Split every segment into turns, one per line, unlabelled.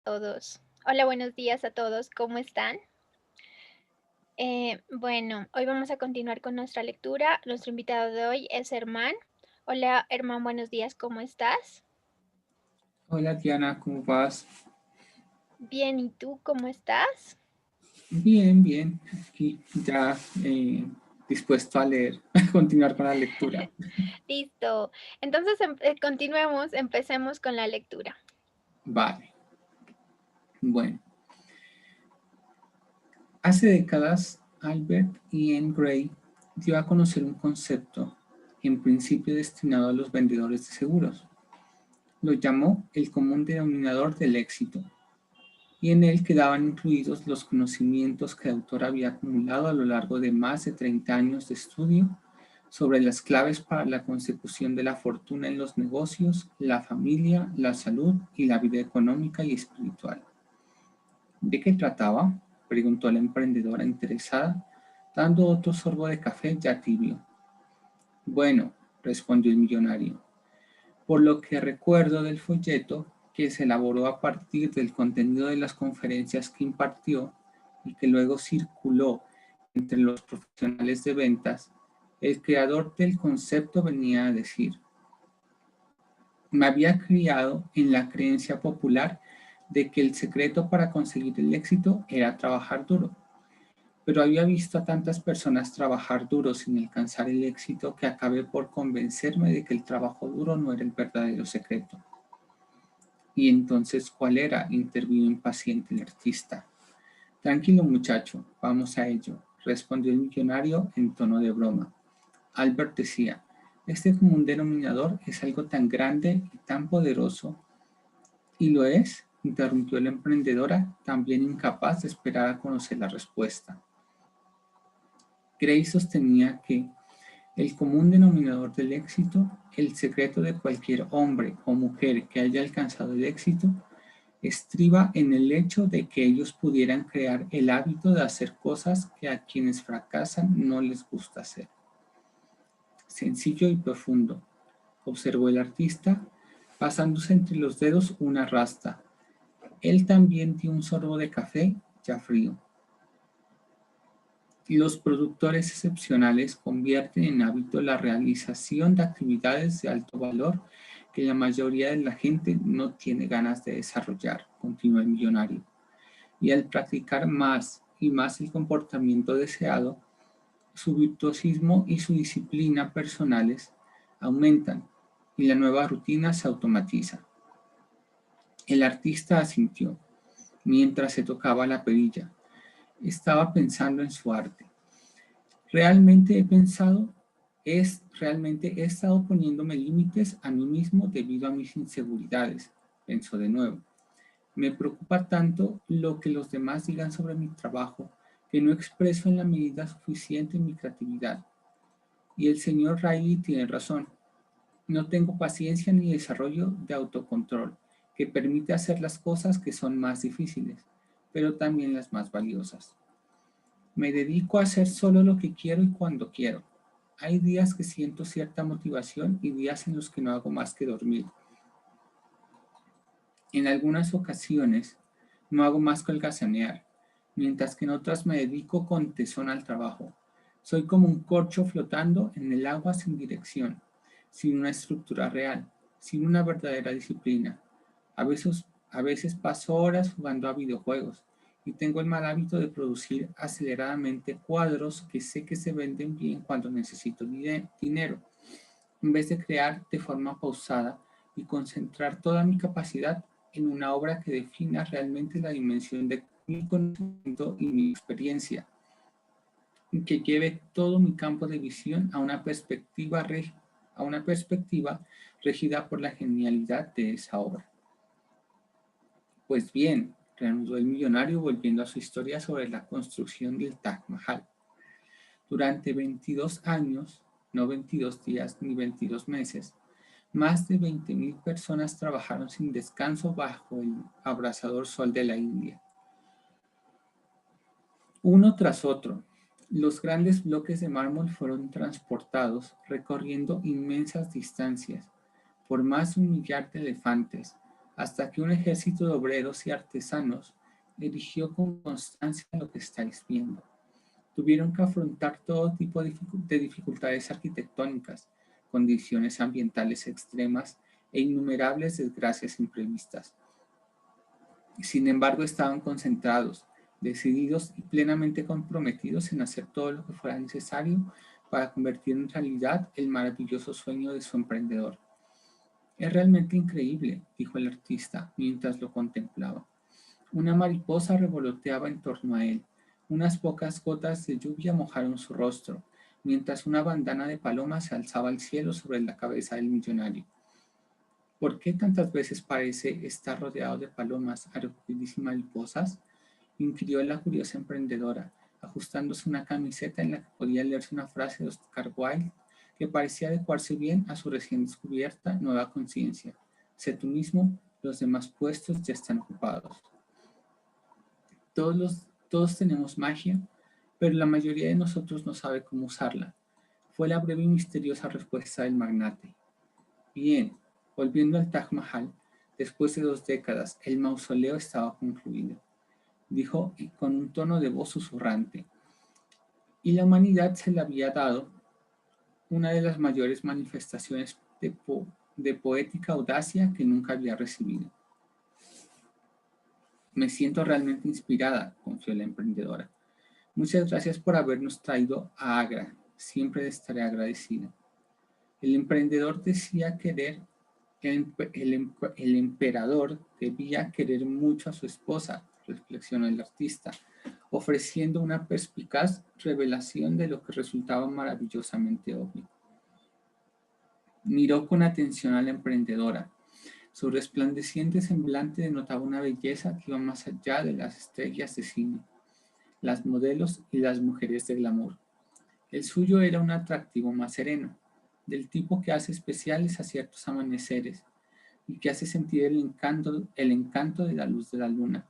todos. Hola, buenos días a todos, ¿cómo están? Bueno, hoy vamos a continuar con nuestra lectura. Nuestro invitado de hoy es Herman. Hola, Herman, buenos días, ¿cómo estás?
Hola Diana, ¿cómo vas?
Bien, ¿y tú cómo estás?
Bien, bien. Aquí ya dispuesto a leer, a continuar con la lectura.
Listo. Entonces, continuemos, empecemos con la lectura.
Vale. Bueno, hace décadas Albert Ian Gray dio a conocer un concepto en principio destinado a los vendedores de seguros. Lo llamó el común denominador del éxito, y en él quedaban incluidos los conocimientos que el autor había acumulado a lo largo de más de 30 años de estudio sobre las claves para la consecución de la fortuna en los negocios, la familia, la salud y la vida económica y espiritual. ¿De qué trataba?, preguntó la emprendedora interesada, dando otro sorbo de café ya tibio. Bueno, respondió el millonario, por lo que recuerdo del folleto que se elaboró a partir del contenido de las conferencias que impartió y que luego circuló entre los profesionales de ventas, el creador del concepto venía a decir: me había criado en la creencia popular de que el secreto para conseguir el éxito era trabajar duro, pero había visto a tantas personas trabajar duro sin alcanzar el éxito que acabé por convencerme de que el trabajo duro no era el verdadero secreto. ¿Y entonces cuál era?, intervino impaciente el artista. Tranquilo muchacho, vamos a ello, respondió el millonario en tono de broma. Albert decía: este común denominador es algo tan grande y tan poderoso. ¿Y lo es?, interrumpió la emprendedora, también incapaz de esperar a conocer la respuesta. Gray sostenía que el común denominador del éxito, el secreto de cualquier hombre o mujer que haya alcanzado el éxito, estriba en el hecho de que ellos pudieran crear el hábito de hacer cosas que a quienes fracasan no les gusta hacer. Sencillo y profundo, observó el artista, pasándose entre los dedos una rasta. Él también dio un sorbo de café, ya frío. Los productores excepcionales convierten en hábito la realización de actividades de alto valor que la mayoría de la gente no tiene ganas de desarrollar, continuó el millonario. Y al practicar más y más el comportamiento deseado, su virtuosismo y su disciplina personales aumentan y la nueva rutina se automatiza. El artista asintió mientras se tocaba la perilla. Estaba pensando en su arte. Realmente he estado poniéndome límites a mí mismo debido a mis inseguridades, pensó de nuevo. Me preocupa tanto lo que los demás digan sobre mi trabajo que no expreso en la medida suficiente mi creatividad. Y el señor Riley tiene razón. No tengo paciencia ni desarrollo de autocontrol que permite hacer las cosas que son más difíciles, pero también las más valiosas. Me dedico a hacer solo lo que quiero y cuando quiero. Hay días que siento cierta motivación y días en los que no hago más que dormir. En algunas ocasiones no hago más que holgazanear, mientras que en otras me dedico con tesón al trabajo. Soy como un corcho flotando en el agua sin dirección, sin una estructura real, sin una verdadera disciplina. A veces paso horas jugando a videojuegos y tengo el mal hábito de producir aceleradamente cuadros que sé que se venden bien cuando necesito dinero, en vez de crear de forma pausada y concentrar toda mi capacidad en una obra que defina realmente la dimensión de mi conocimiento y mi experiencia, que lleve todo mi campo de visión a una perspectiva regida por la genialidad de esa obra. Pues bien, reanudó el millonario volviendo a su historia sobre la construcción del Taj Mahal. Durante 22 años, no 22 días ni 22 meses, más de 20.000 personas trabajaron sin descanso bajo el abrasador sol de la India. Uno tras otro, los grandes bloques de mármol fueron transportados recorriendo inmensas distancias por más de 1 millar de elefantes hasta que un ejército de obreros y artesanos erigió con constancia lo que estáis viendo. Tuvieron que afrontar todo tipo de dificultades arquitectónicas, condiciones ambientales extremas e innumerables desgracias imprevistas. Sin embargo, estaban concentrados, decididos y plenamente comprometidos en hacer todo lo que fuera necesario para convertir en realidad el maravilloso sueño de su emprendedor. Es realmente increíble, dijo el artista mientras lo contemplaba. Una mariposa revoloteaba en torno a él. Unas pocas gotas de lluvia mojaron su rostro, mientras una bandana de palomas se alzaba al cielo sobre la cabeza del millonario. ¿Por qué tantas veces parece estar rodeado de palomas, arcoíris y mariposas? Inquirió la curiosa emprendedora, ajustándose una camiseta en la que podía leerse una frase de Oscar Wilde que parecía adecuarse bien a su recién descubierta nueva conciencia. Sé tú mismo, los demás puestos ya están ocupados. Todos tenemos magia, pero la mayoría de nosotros no sabe cómo usarla. Fue la breve y misteriosa respuesta del magnate. Bien, volviendo al Taj Mahal, después de 2 décadas, el mausoleo estaba concluido, dijo con un tono de voz susurrante, y la humanidad se le había dado una de las mayores manifestaciones de poética audacia que nunca había recibido. Me siento realmente inspirada, confió la emprendedora. Muchas gracias por habernos traído a Agra. Siempre estaré agradecida. El emprendedor decía querer, el emperador debía querer mucho a su esposa, reflexionó el artista, ofreciendo una perspicaz revelación de lo que resultaba maravillosamente obvio. Miró con atención a la emprendedora. Su resplandeciente semblante denotaba una belleza que iba más allá de las estrellas de cine, las modelos y las mujeres de glamour. El suyo era un atractivo más sereno, del tipo que hace especiales a ciertos amaneceres y que hace sentir el encanto de la luz de la luna.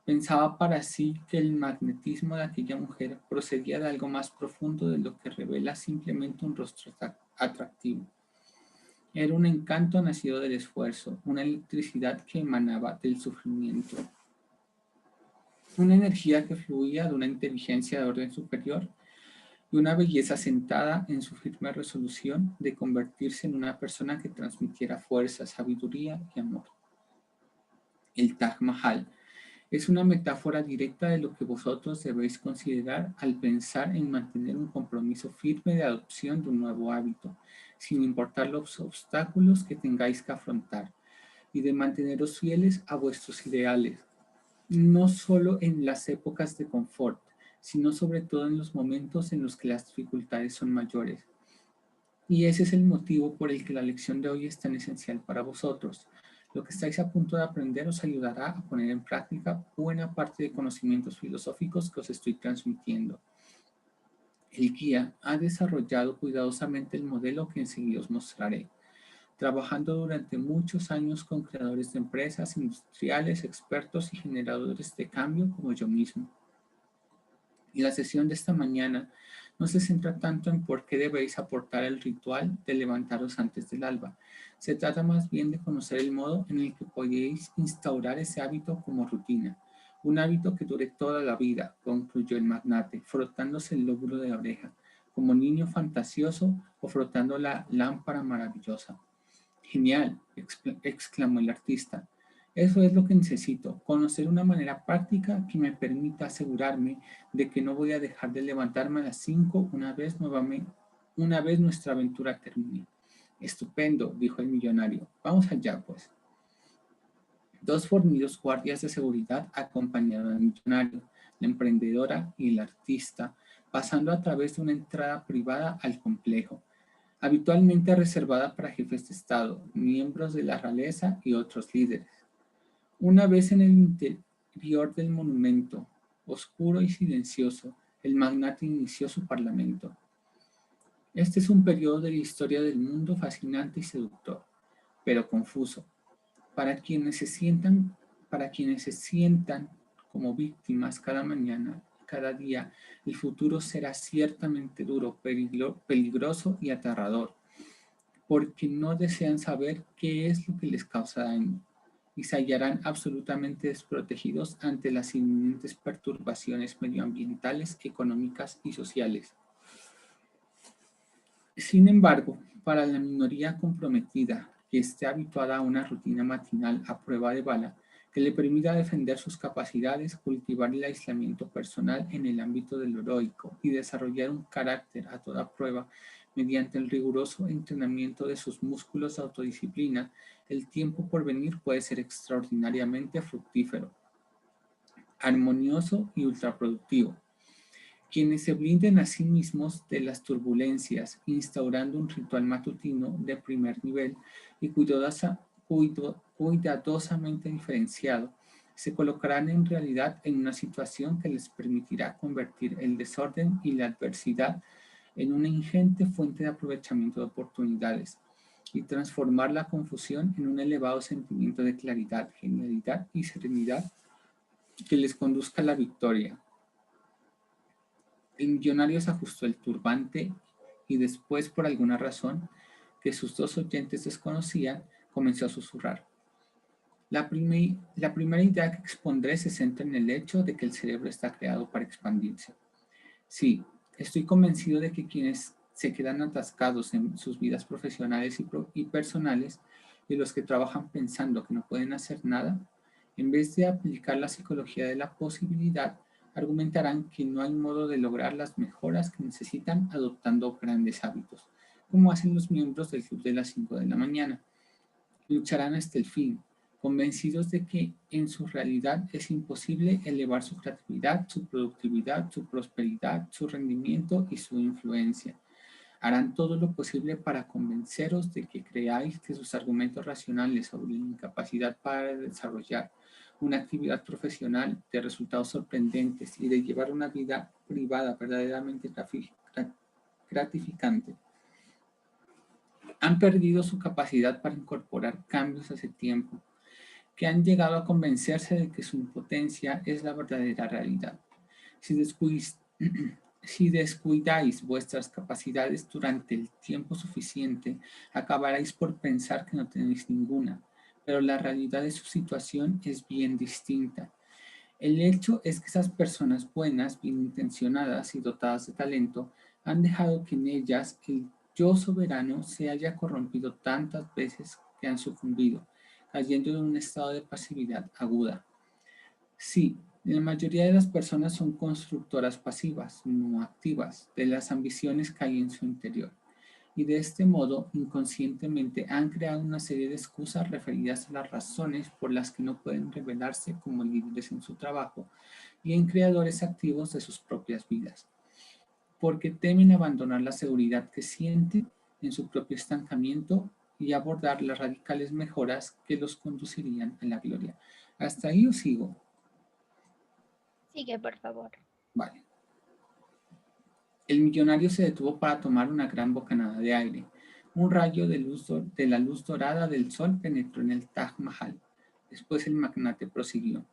Pensaba para sí que el magnetismo de aquella mujer procedía de algo más profundo de lo que revela simplemente un rostro atractivo. Era un encanto nacido del esfuerzo, una electricidad que emanaba del sufrimiento, una energía que fluía de una inteligencia de orden superior y una belleza sentada en su firme resolución de convertirse en una persona que transmitiera fuerza, sabiduría y amor. El Taj Mahal es una metáfora directa de lo que vosotros debéis considerar al pensar en mantener un compromiso firme de adopción de un nuevo hábito, sin importar los obstáculos que tengáis que afrontar, y de manteneros fieles a vuestros ideales, no solo en las épocas de confort, sino sobre todo en los momentos en los que las dificultades son mayores. Y ese es el motivo por el que la lección de hoy es tan esencial para vosotros. Lo que estáis a punto de aprender os ayudará a poner en práctica buena parte de conocimientos filosóficos que os estoy transmitiendo. El guía ha desarrollado cuidadosamente el modelo que enseguida os mostraré, trabajando durante muchos años con creadores de empresas, industriales, expertos y generadores de cambio como yo mismo. Y la sesión de esta mañana no se centra tanto en por qué debéis aportar el ritual de levantaros antes del alba. Se trata más bien de conocer el modo en el que podéis instaurar ese hábito como rutina. Un hábito que dure toda la vida, concluyó el magnate, frotándose el lóbulo de la oreja, como niño fantasioso o frotando la lámpara maravillosa. Genial, exclamó el artista. Eso es lo que necesito, conocer una manera práctica que me permita asegurarme de que no voy a dejar de levantarme a las 5 una vez nuestra aventura termine. Estupendo, dijo el millonario. Vamos allá, pues. 2 fornidos guardias de seguridad acompañaron al millonario, la emprendedora y el artista, pasando a través de una entrada privada al complejo, habitualmente reservada para jefes de Estado, miembros de la realeza y otros líderes. Una vez en el interior del monumento, oscuro y silencioso, el magnate inició su parlamento. Este es un periodo de la historia del mundo fascinante y seductor, pero confuso. Para quienes se sientan como víctimas cada mañana, cada día, el futuro será ciertamente duro, peligroso y aterrador, porque no desean saber qué es lo que les causa daño y se hallarán absolutamente desprotegidos ante las inminentes perturbaciones medioambientales, económicas y sociales. Sin embargo, para la minoría comprometida que esté habituada a una rutina matinal a prueba de bala, que le permita defender sus capacidades, cultivar el aislamiento personal en el ámbito del heroico y desarrollar un carácter a toda prueba mediante el riguroso entrenamiento de sus músculos de autodisciplina, el tiempo por venir puede ser extraordinariamente fructífero, armonioso y ultraproductivo. Quienes se blinden a sí mismos de las turbulencias, instaurando un ritual matutino de primer nivel y cuidadosamente diferenciado, se colocarán en realidad en una situación que les permitirá convertir el desorden y la adversidad en una ingente fuente de aprovechamiento de oportunidades y transformar la confusión en un elevado sentimiento de claridad, genialidad y serenidad que les conduzca a la victoria. El millonario se ajustó el turbante y después, por alguna razón que sus dos oyentes desconocían, comenzó a susurrar. La primera idea que expondré se centra en el hecho de que el cerebro está creado para expandirse. Sí, estoy convencido de que quienes se quedan atascados en sus vidas profesionales y personales y los que trabajan pensando que no pueden hacer nada, en vez de aplicar la psicología de la posibilidad, argumentarán que no hay modo de lograr las mejoras que necesitan adoptando grandes hábitos, como hacen los miembros del club de las 5 de la mañana. Lucharán hasta el fin, convencidos de que en su realidad es imposible elevar su creatividad, su productividad, su prosperidad, su rendimiento y su influencia. Harán todo lo posible para convenceros de que creáis que sus argumentos racionales sobre la incapacidad para desarrollar una actividad profesional de resultados sorprendentes y de llevar una vida privada verdaderamente gratificante han perdido su capacidad para incorporar cambios hace tiempo, que han llegado a convencerse de que su impotencia es la verdadera realidad. Si, si descuidáis vuestras capacidades durante el tiempo suficiente, acabaréis por pensar que no tenéis ninguna, pero la realidad de su situación es bien distinta. El hecho es que esas personas buenas, bien intencionadas y dotadas de talento, han dejado que en ellas el yo soberano se haya corrompido tantas veces que han sucumbido, cayendo en un estado de pasividad aguda. Sí, la mayoría de las personas son constructoras pasivas, no activas, de las ambiciones que hay en su interior. Y de este modo, inconscientemente, han creado una serie de excusas referidas a las razones por las que no pueden revelarse como líderes en su trabajo y en creadores activos de sus propias vidas, porque temen abandonar la seguridad que sienten en su propio estancamiento y abordar las radicales mejoras que los conducirían a la gloria. ¿Hasta ahí os sigo?
Sigue, por favor.
Vale. El millonario se detuvo para tomar una gran bocanada de aire. Un rayo de la luz dorada del sol penetró en el Taj Mahal. Después el magnate prosiguió.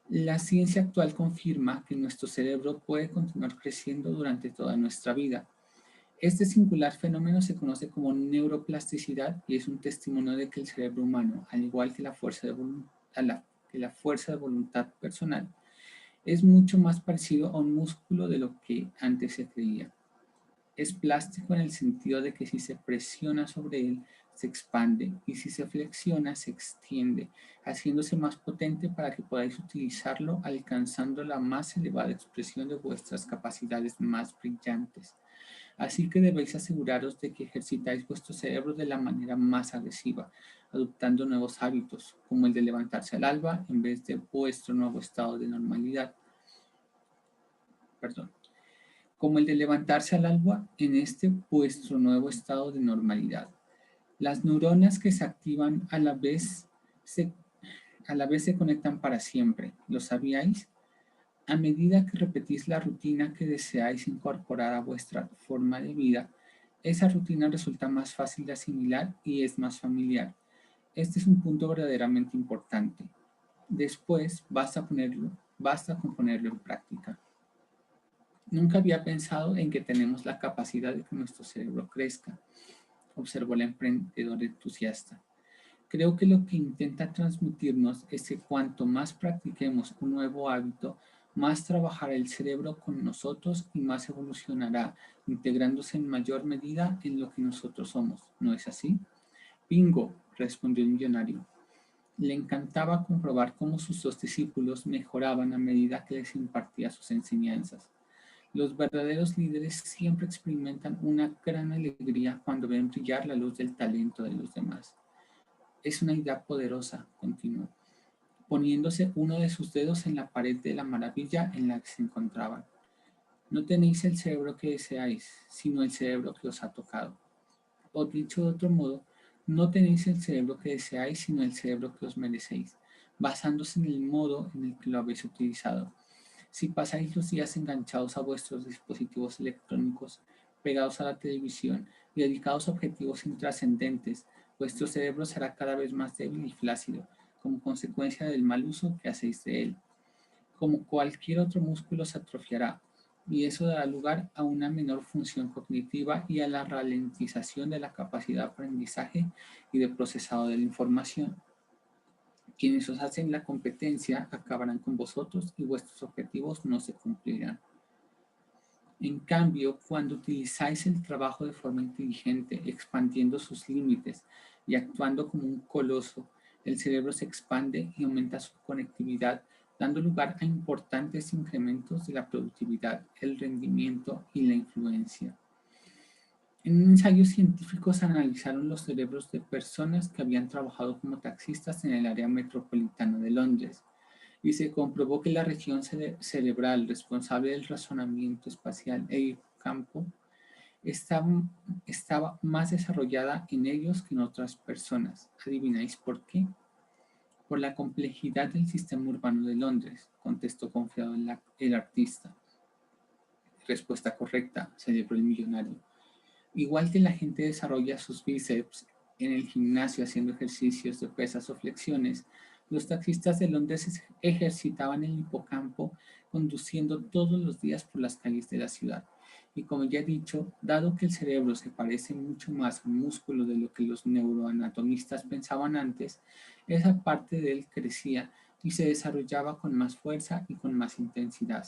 La ciencia actual confirma que nuestro cerebro puede continuar creciendo durante toda nuestra vida. Este singular fenómeno se conoce como neuroplasticidad y es un testimonio de que el cerebro humano, al igual que la fuerza de voluntad personal, es mucho más parecido a un músculo de lo que antes se creía. Es plástico en el sentido de que si se presiona sobre él, se expande y si se flexiona, se extiende, haciéndose más potente para que podáis utilizarlo alcanzando la más elevada expresión de vuestras capacidades más brillantes. Así que debéis aseguraros de que ejercitáis vuestro cerebro de la manera más agresiva, adoptando nuevos hábitos, como el de levantarse al alba en vez de vuestro nuevo estado de normalidad. Perdón. Como el de levantarse al alba en este vuestro nuevo estado de normalidad. Las neuronas que se activan a la vez se conectan para siempre. ¿Lo sabíais? A medida que repetís la rutina que deseáis incorporar a vuestra forma de vida, esa rutina resulta más fácil de asimilar y es más familiar. Este es un punto verdaderamente importante. Después basta con ponerlo en práctica. Nunca había pensado en que tenemos la capacidad de que nuestro cerebro crezca, observó la emprendedora entusiasta. Creo que lo que intenta transmitirnos es que cuanto más practiquemos un nuevo hábito, más trabajará el cerebro con nosotros y más evolucionará, integrándose en mayor medida en lo que nosotros somos. ¿No es así? Bingo, respondió el millonario. Le encantaba comprobar cómo sus dos discípulos mejoraban a medida que les impartía sus enseñanzas. Los verdaderos líderes siempre experimentan una gran alegría cuando ven brillar la luz del talento de los demás. Es una idea poderosa, continuó, poniéndose uno de sus dedos en la pared de la maravilla en la que se encontraban. No tenéis el cerebro que deseáis, sino el cerebro que os ha tocado. O dicho de otro modo, no tenéis el cerebro que deseáis, sino el cerebro que os merecéis, basándose en el modo en el que lo habéis utilizado. Si pasáis los días enganchados a vuestros dispositivos electrónicos, pegados a la televisión y dedicados a objetivos intrascendentes, vuestro cerebro será cada vez más débil y flácido, como consecuencia del mal uso que hacéis de él. Como cualquier otro músculo se atrofiará, y eso dará lugar a una menor función cognitiva y a la ralentización de la capacidad de aprendizaje y de procesado de la información. Quienes os hacen la competencia acabarán con vosotros y vuestros objetivos no se cumplirán. En cambio, cuando utilizáis el trabajo de forma inteligente, expandiendo sus límites y actuando como un coloso, el cerebro se expande y aumenta su conectividad, dando lugar a importantes incrementos de la productividad, el rendimiento y la influencia. En un ensayo científicos analizaron los cerebros de personas que habían trabajado como taxistas en el área metropolitana de Londres y se comprobó que la región cerebral responsable del razonamiento espacial e hipocampo estaba, estaba más desarrollada en ellos que en otras personas. ¿Adivináis por qué? Por la complejidad del sistema urbano de Londres, contestó confiado el artista. Respuesta correcta, celebró el millonario. Igual que la gente desarrolla sus bíceps en el gimnasio haciendo ejercicios de pesas o flexiones, los taxistas de Londres ejercitaban el hipocampo conduciendo todos los días por las calles de la ciudad. Y como ya he dicho, dado que el cerebro se parece mucho más a un músculo de lo que los neuroanatomistas pensaban antes, esa parte de él crecía y se desarrollaba con más fuerza y con más intensidad.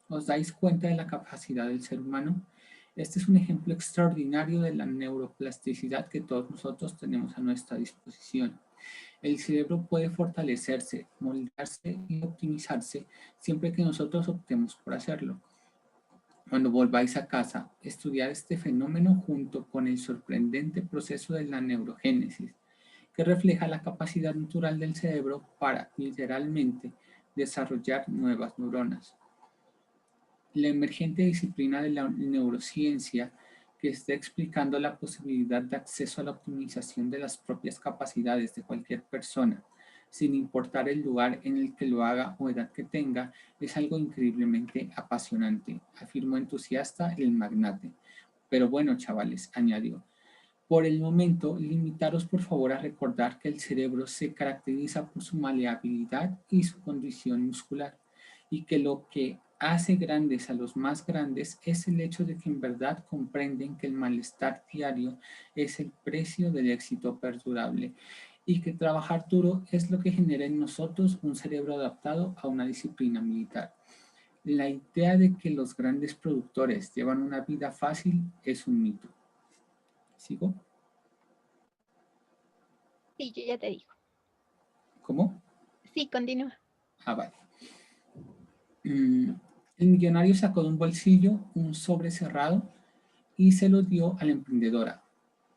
¿Os dais cuenta de la capacidad del ser humano? Este es un ejemplo extraordinario de la neuroplasticidad que todos nosotros tenemos a nuestra disposición. El cerebro puede fortalecerse, moldearse y optimizarse siempre que nosotros optemos por hacerlo. Cuando volváis a casa, estudiar este fenómeno junto con el sorprendente proceso de la neurogénesis, que refleja la capacidad natural del cerebro para, literalmente, desarrollar nuevas neuronas. La emergente disciplina de la neurociencia que está explicando la posibilidad de acceso a la optimización de las propias capacidades de cualquier persona, sin importar el lugar en el que lo haga o edad que tenga, es algo increíblemente apasionante, afirmó entusiasta el magnate. Pero bueno, chavales, añadió, por el momento, limitaros por favor a recordar que el cerebro se caracteriza por su maleabilidad y su condición muscular, y que lo que hace grandes a los más grandes es el hecho de que en verdad comprenden que el malestar diario es el precio del éxito perdurable, y que trabajar duro es lo que genera en nosotros un cerebro adaptado a una disciplina militar. La idea de que los grandes productores llevan una vida fácil es un mito. ¿Sigo?
Sí, yo ya te digo.
¿Cómo?
Sí, continúa.
Ah, vale. El millonario sacó de un bolsillo un sobre cerrado y se lo dio a la emprendedora.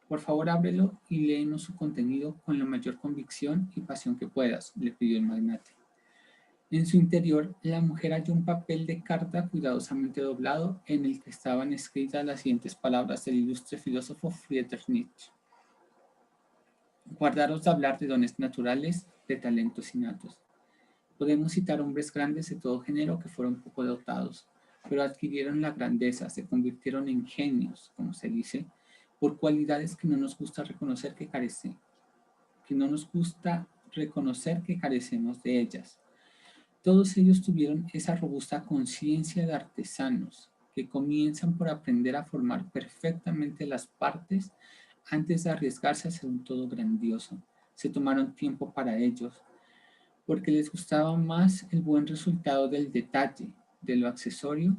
Por favor, ábrelo y léenos su contenido con la mayor convicción y pasión que puedas, le pidió el magnate. En su interior, la mujer halló un papel de carta cuidadosamente doblado en el que estaban escritas las siguientes palabras del ilustre filósofo Friedrich Nietzsche. Guardaros de hablar de dones naturales, de talentos innatos. Podemos citar hombres grandes de todo género que fueron poco dotados, pero adquirieron la grandeza, se convirtieron en genios, como se dice, por cualidades que no nos gusta reconocer que carecen, que no nos gusta reconocer que carecemos de ellas. Todos ellos tuvieron esa robusta conciencia de artesanos que comienzan por aprender a formar perfectamente las partes antes de arriesgarse a hacer un todo grandioso. Se tomaron tiempo para ellos, porque les gustaba más el buen resultado del detalle, de lo accesorio,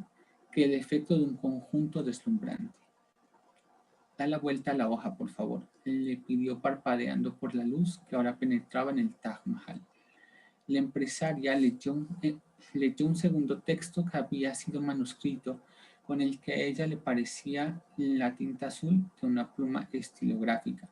que el efecto de un conjunto deslumbrante. Da la vuelta a la hoja, por favor, le pidió parpadeando por la luz que ahora penetraba en el Taj Mahal. La empresaria leyó un segundo texto que había sido manuscrito, con el que a ella le parecía la tinta azul de una pluma estilográfica.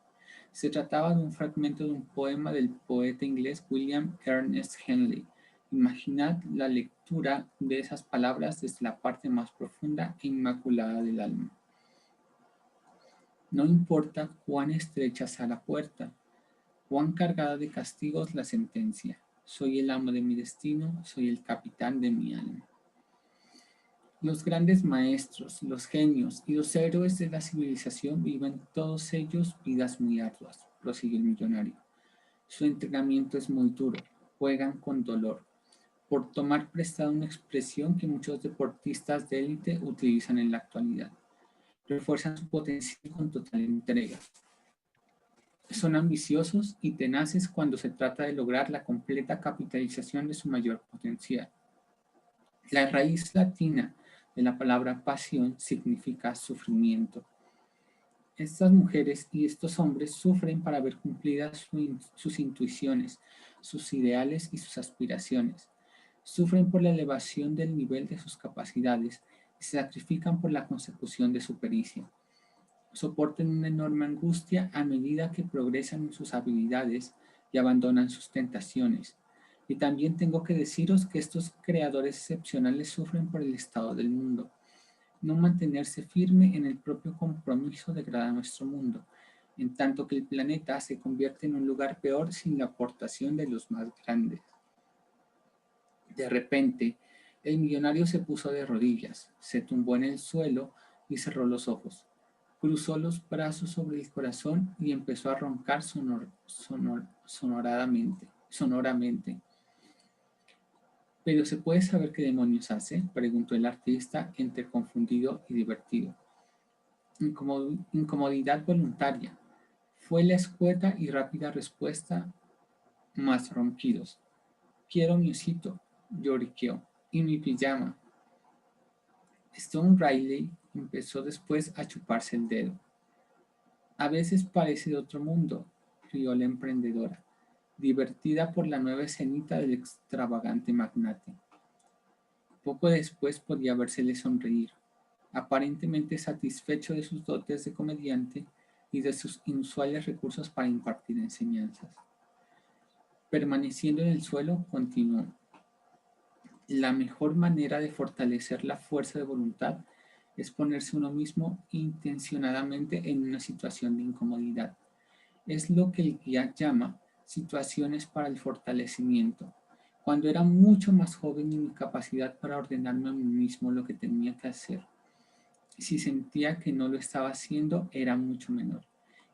Se trataba de un fragmento de un poema del poeta inglés William Ernest Henley. Imaginad la lectura de esas palabras desde la parte más profunda e inmaculada del alma. No importa cuán estrecha sea la puerta, cuán cargada de castigos la sentencia. Soy el amo de mi destino, soy el capitán de mi alma. Los grandes maestros, los genios y los héroes de la civilización viven todos ellos vidas muy arduas, prosiguió el millonario. Su entrenamiento es muy duro, juegan con dolor. Por tomar prestada una expresión que muchos deportistas de élite utilizan en la actualidad. Refuerzan su potencial con total entrega. Son ambiciosos y tenaces cuando se trata de lograr la completa capitalización de su mayor potencial. La raíz latina de la palabra pasión significa sufrimiento. Estas mujeres y estos hombres sufren para ver cumplidas sus intuiciones, sus ideales y sus aspiraciones. Sufren por la elevación del nivel de sus capacidades y se sacrifican por la consecución de su pericia. Soportan una enorme angustia a medida que progresan en sus habilidades y abandonan sus tentaciones. Y también tengo que deciros que estos creadores excepcionales sufren por el estado del mundo. No mantenerse firme en el propio compromiso degrada nuestro mundo, en tanto que el planeta se convierte en un lugar peor sin la aportación de los más grandes. De repente, el millonario se puso de rodillas, se tumbó en el suelo y cerró los ojos. Cruzó los brazos sobre el corazón y empezó a roncar sonoramente. ¿Pero se puede saber qué demonios hace?, preguntó el artista entre confundido y divertido. Incomodidad voluntaria, fue la escueta y rápida respuesta, más ronquidos. Quiero mi osito, lloriqueó, y mi pijama. Stone Riley empezó después a chuparse el dedo. A veces parece de otro mundo, rió la emprendedora, divertida por la nueva escenita del extravagante magnate. Poco después podía vérsele sonreír, aparentemente satisfecho de sus dotes de comediante y de sus inusuales recursos para impartir enseñanzas. Permaneciendo en el suelo, continuó. La mejor manera de fortalecer la fuerza de voluntad es ponerse uno mismo intencionadamente en una situación de incomodidad. Es lo que el guía llama situaciones para el fortalecimiento. Cuando era mucho más joven y mi capacidad para ordenarme a mí mismo lo que tenía que hacer, si sentía que no lo estaba haciendo, era mucho menor.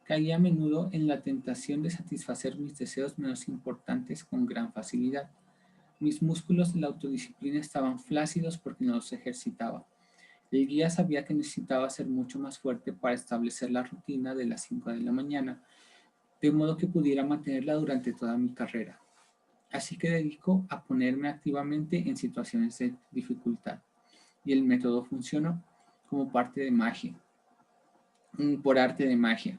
Caía a menudo en la tentación de satisfacer mis deseos menos importantes con gran facilidad. Mis músculos de la autodisciplina estaban flácidos porque no los ejercitaba. El guía sabía que necesitaba ser mucho más fuerte para establecer la rutina de las 5 de la mañana, de modo que pudiera mantenerla durante toda mi carrera. Así que dedico a ponerme activamente en situaciones de dificultad. Y el método funcionó como parte de magia, por arte de magia.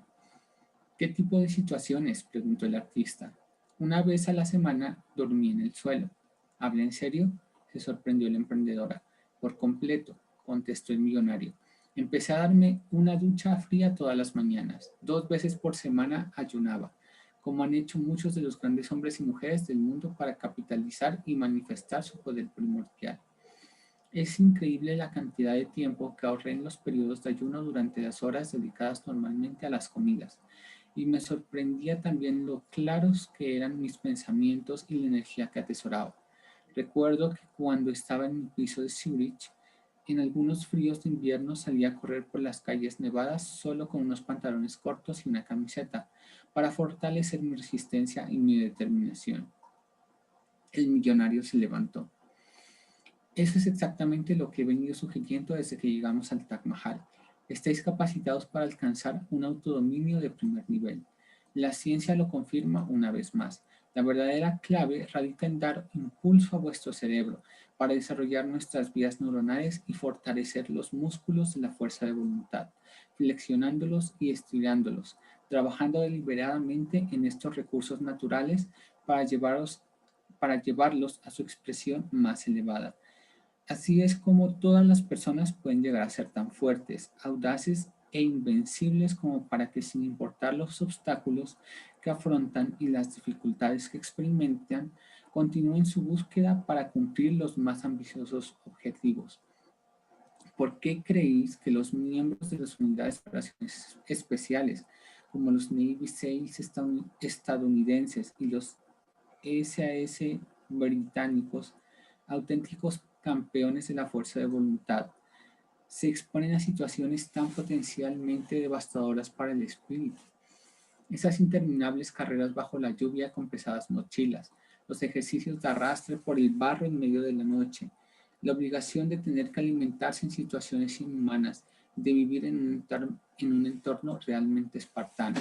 ¿Qué tipo de situaciones?, preguntó el artista. Una vez a la semana dormí en el suelo. ¿Habla en serio?, se sorprendió la emprendedora. Por completo, contestó el millonario. Empecé a darme una ducha fría todas las mañanas. 2 veces por semana ayunaba, como han hecho muchos de los grandes hombres y mujeres del mundo para capitalizar y manifestar su poder primordial. Es increíble la cantidad de tiempo que ahorré en los periodos de ayuno durante las horas dedicadas normalmente a las comidas, y me sorprendía también lo claros que eran mis pensamientos y la energía que atesoraba. Recuerdo que cuando estaba en mi piso de Zurich, en algunos fríos de invierno salía a correr por las calles nevadas solo con unos pantalones cortos y una camiseta, para fortalecer mi resistencia y mi determinación. El millonario se levantó. Eso es exactamente lo que he venido sugiriendo desde que llegamos al Taj Mahal. Estáis capacitados para alcanzar un autodominio de primer nivel. La ciencia lo confirma una vez más. La verdadera clave radica en dar impulso a vuestro cerebro para desarrollar nuestras vías neuronales y fortalecer los músculos de la fuerza de voluntad, flexionándolos y estirándolos, trabajando deliberadamente en estos recursos naturales para llevarlos a su expresión más elevada. Así es como todas las personas pueden llegar a ser tan fuertes, audaces e invencibles como para que sin importar los obstáculos que afrontan y las dificultades que experimentan, continúen su búsqueda para cumplir los más ambiciosos objetivos. ¿Por qué creéis que los miembros de las unidades de operaciones especiales, como los Navy SEALs estadounidenses y los SAS británicos, auténticos campeones de la fuerza de voluntad, se exponen a situaciones tan potencialmente devastadoras para el espíritu? Esas interminables carreras bajo la lluvia con pesadas mochilas, los ejercicios de arrastre por el barro en medio de la noche, la obligación de tener que alimentarse en situaciones inhumanas, de vivir en un entorno realmente espartano,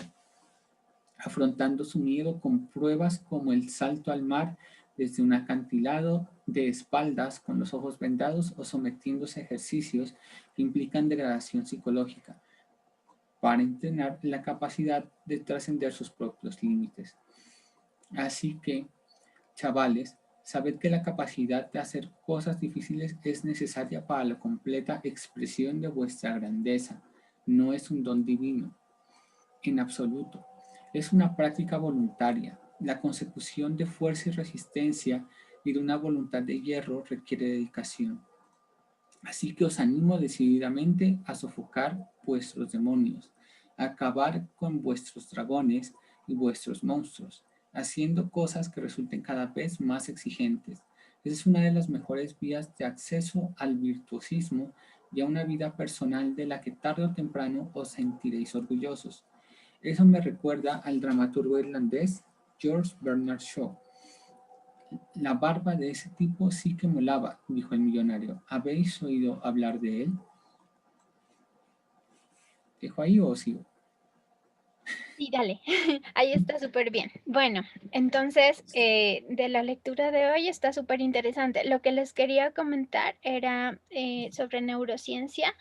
afrontando su miedo con pruebas como el salto al mar desde un acantilado de espaldas con los ojos vendados o sometiéndose a ejercicios que implican degradación psicológica para entrenar la capacidad de trascender sus propios límites. Así que, chavales, sabed que la capacidad de hacer cosas difíciles es necesaria para la completa expresión de vuestra grandeza. No es un don divino, en absoluto. Es una práctica voluntaria. La consecución de fuerza y resistencia y de una voluntad de hierro requiere dedicación. Así que os animo decididamente a sofocar vuestros demonios, a acabar con vuestros dragones y vuestros monstruos, haciendo cosas que resulten cada vez más exigentes. Esa es una de las mejores vías de acceso al virtuosismo y a una vida personal de la que tarde o temprano os sentiréis orgullosos. Eso me recuerda al dramaturgo irlandés George Bernard Shaw. La barba de ese tipo sí que molaba, dijo el millonario. ¿Habéis oído hablar de él? ¿Dejo ahí o sigo?
Sí, dale, ahí está súper bien. Bueno, entonces, de la lectura de hoy está súper interesante. Lo que les quería comentar era sobre neurociencia.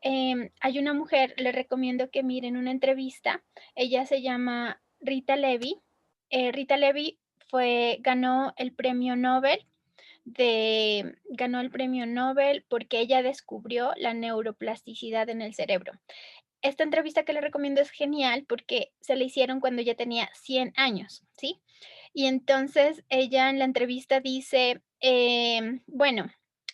Hay una mujer, les recomiendo que miren una entrevista. Ella se llama Rita Levi. Rita Levi ganó el premio Nobel ganó el premio Nobel porque ella descubrió la neuroplasticidad en el cerebro. Esta entrevista que le recomiendo es genial porque se le hicieron cuando ella tenía 100 años, ¿sí? Y entonces ella en la entrevista dice, bueno,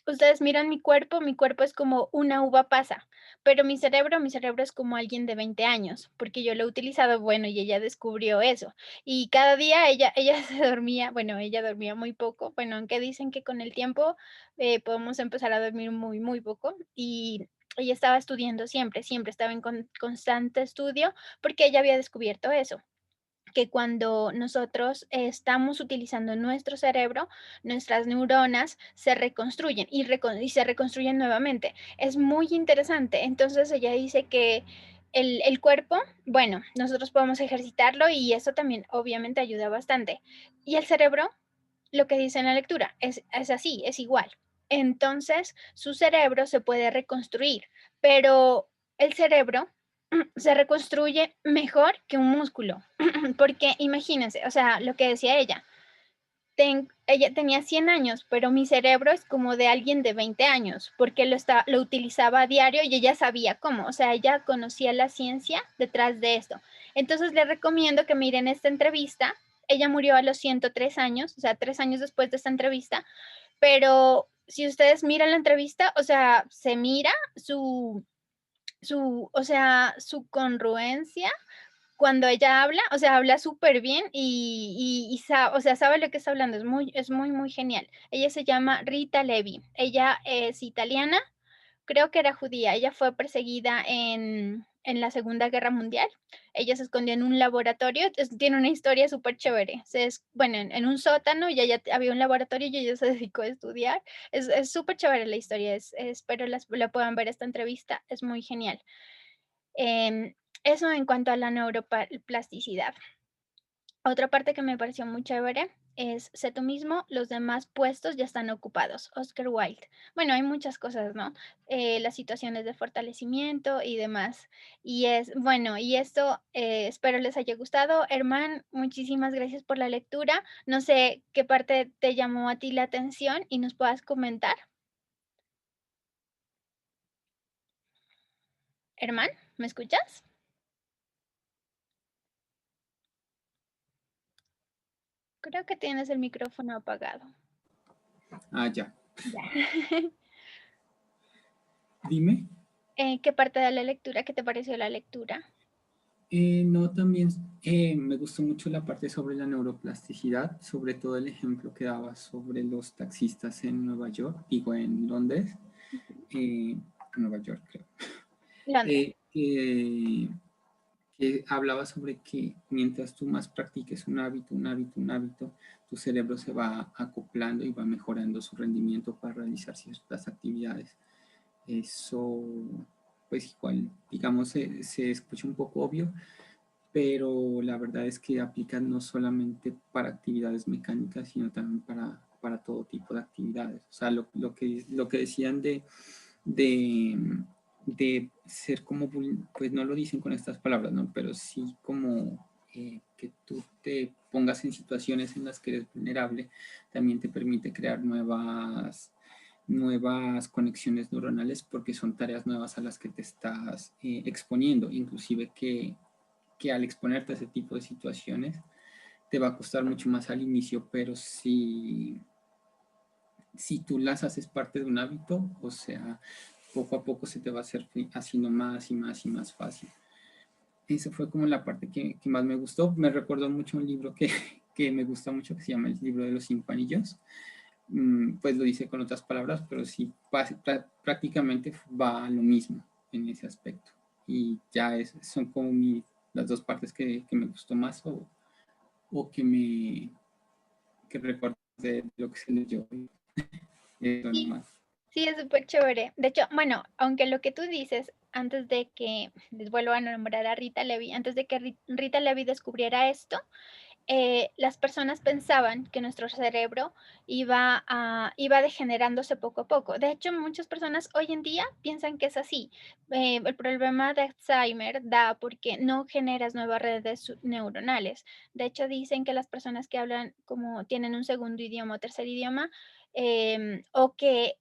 ustedes miran mi cuerpo es como una uva pasa, pero mi cerebro es como alguien de 20 años, porque yo lo he utilizado, bueno, y ella descubrió eso. Y cada día ella se dormía, bueno, ella dormía muy poco, bueno, aunque dicen que con el tiempo podemos empezar a dormir muy, muy poco. Y ella estaba estudiando siempre, siempre estaba en constante estudio porque ella había descubierto eso, que cuando nosotros estamos utilizando nuestro cerebro, nuestras neuronas se reconstruyen y se reconstruyen nuevamente. Es muy interesante. Entonces ella dice que el cuerpo, bueno, nosotros podemos ejercitarlo y eso también obviamente ayuda bastante. Y el cerebro, lo que dice en la lectura, es así, es igual. Entonces, su cerebro se puede reconstruir, pero el cerebro se reconstruye mejor que un músculo, porque imagínense, o sea, lo que decía ella, ella tenía 100 años, pero mi cerebro es como de alguien de 20 años, porque lo utilizaba a diario y ella sabía cómo, o sea, ella conocía la ciencia detrás de esto. Entonces le recomiendo que miren esta entrevista. Ella murió a los 103 años, o sea, 3 años después de esta entrevista, pero si ustedes miran la entrevista, o sea, se mira o sea, su congruencia cuando ella habla, o sea, habla súper bien o sea, sabe lo que está hablando, es muy, muy genial. Ella se llama Rita Levi, ella es italiana, creo que era judía, ella fue perseguida en la Segunda Guerra Mundial. Ella se escondió en un laboratorio, tiene una historia súper chévere. Bueno, en un sótano y allá había un laboratorio y ella se dedicó a estudiar. Es súper chévere la historia, espero la puedan ver esta entrevista, es muy genial. Em, Eso en cuanto a la neuroplasticidad. Otra parte que me pareció muy chévere es sé tú mismo, los demás puestos ya están ocupados. Oscar Wilde. Bueno, hay muchas cosas, ¿no? Las situaciones de fortalecimiento y demás. Bueno, y esto espero les haya gustado. Herman, muchísimas gracias por la lectura. No sé qué parte te llamó a ti la atención y nos puedas comentar. Herman, ¿me escuchas? Creo que tienes el micrófono apagado.
Ah, ya.
Ya.
Dime.
¿Qué parte de la lectura? ¿Qué te pareció la lectura?
No, también me gustó mucho la parte sobre la neuroplasticidad, sobre todo el ejemplo que daba sobre los taxistas en Nueva York, digo en Londres, Nueva York creo,
Londres.
eh, que, que hablaba sobre que mientras tú más practiques un hábito, tu cerebro se va acoplando y va mejorando su rendimiento para realizar ciertas actividades. Eso, pues igual, digamos, se escucha un poco obvio, pero la verdad es que aplica no solamente para actividades mecánicas, sino también para todo tipo de actividades. O sea, lo que decían de, de ser como, pues no lo dicen con estas palabras, ¿no? Pero sí como que tú te pongas en situaciones en las que eres vulnerable, también te permite crear nuevas conexiones neuronales porque son tareas nuevas a las que te estás exponiendo, inclusive que al exponerte a ese tipo de situaciones te va a costar mucho más al inicio, pero si tú las haces parte de un hábito, o sea, poco a poco se te va a hacer haciendo más y más y más fácil. Esa fue como la parte que más me gustó. Me recordó mucho un libro que me gusta mucho, que se llama El libro de los cinco anillos. Pues lo dice con otras palabras, pero sí prácticamente va a lo mismo en ese aspecto. Y ya son como las dos partes que me gustó más o que recuerdo de lo que se leyó. Eso
Sí,
nomás.
sí, es súper chévere. De hecho, bueno, aunque lo que tú dices, antes de que les vuelvo a nombrar a Rita Levi, antes de que Rita Levi descubriera esto, las personas pensaban que nuestro cerebro iba degenerándose poco a poco. De hecho, muchas personas hoy en día piensan que es así. El problema de Alzheimer da porque no generas nuevas redes neuronales. De hecho, dicen que las personas que hablan como tienen un segundo idioma o tercer idioma, o que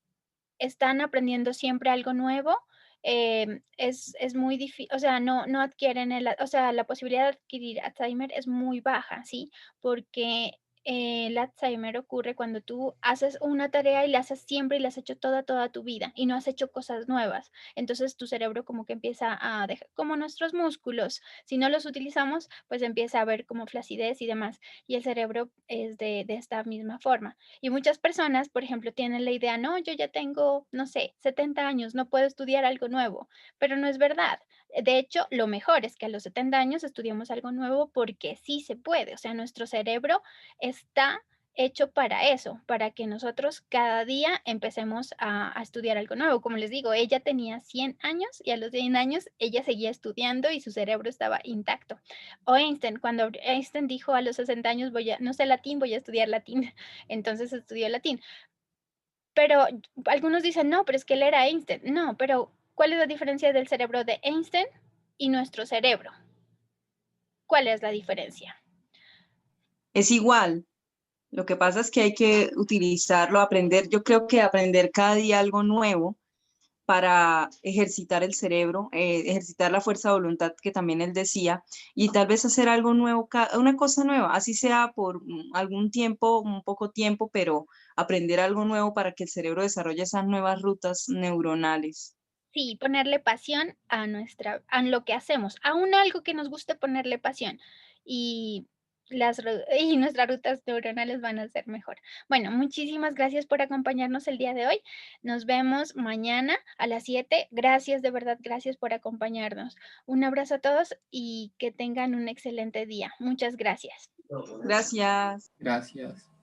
están aprendiendo siempre algo nuevo, es muy difícil, o sea, no adquieren o sea, la posibilidad de adquirir Alzheimer es muy baja, ¿sí? Porque el Alzheimer ocurre cuando tú haces una tarea y la haces siempre y la has hecho toda tu vida y no has hecho cosas nuevas. Entonces tu cerebro como que empieza a dejar, como nuestros músculos, si no los utilizamos, pues empieza a haber como flacidez y demás. Y el cerebro es de esta misma forma. Y muchas personas, por ejemplo, tienen la idea, no, yo ya tengo, no sé, 70 años, no puedo estudiar algo nuevo, pero no es verdad. De hecho, lo mejor es que a los 70 años estudiemos algo nuevo porque sí se puede, o sea, nuestro cerebro está hecho para eso, para que nosotros cada día empecemos a estudiar algo nuevo. Como les digo, ella tenía 100 años y a los 100 años ella seguía estudiando y su cerebro estaba intacto. O Einstein, cuando Einstein dijo a los 60 años, no sé latín, voy a estudiar latín. Entonces estudió latín. Pero algunos dicen, no, pero es que él era Einstein. No, pero ¿cuál es la diferencia del cerebro de Einstein y nuestro cerebro? ¿Cuál es la diferencia?
Es igual. Lo que pasa es que hay que utilizarlo, aprender. Yo creo que aprender cada día algo nuevo para ejercitar el cerebro, ejercitar la fuerza de voluntad que también él decía, y tal vez hacer algo nuevo, una cosa nueva, así sea por algún tiempo, un poco tiempo, pero aprender algo nuevo para que el cerebro desarrolle esas nuevas rutas neuronales.
Sí, ponerle pasión a lo que hacemos, aún algo que nos guste ponerle pasión. Y y nuestras rutas neuronales van a ser mejor. Bueno, muchísimas gracias por acompañarnos el día de hoy. Nos vemos mañana a las 7. Gracias, de verdad, gracias por acompañarnos. Un abrazo a todos y que tengan un excelente día. Muchas gracias.
Gracias.
Gracias.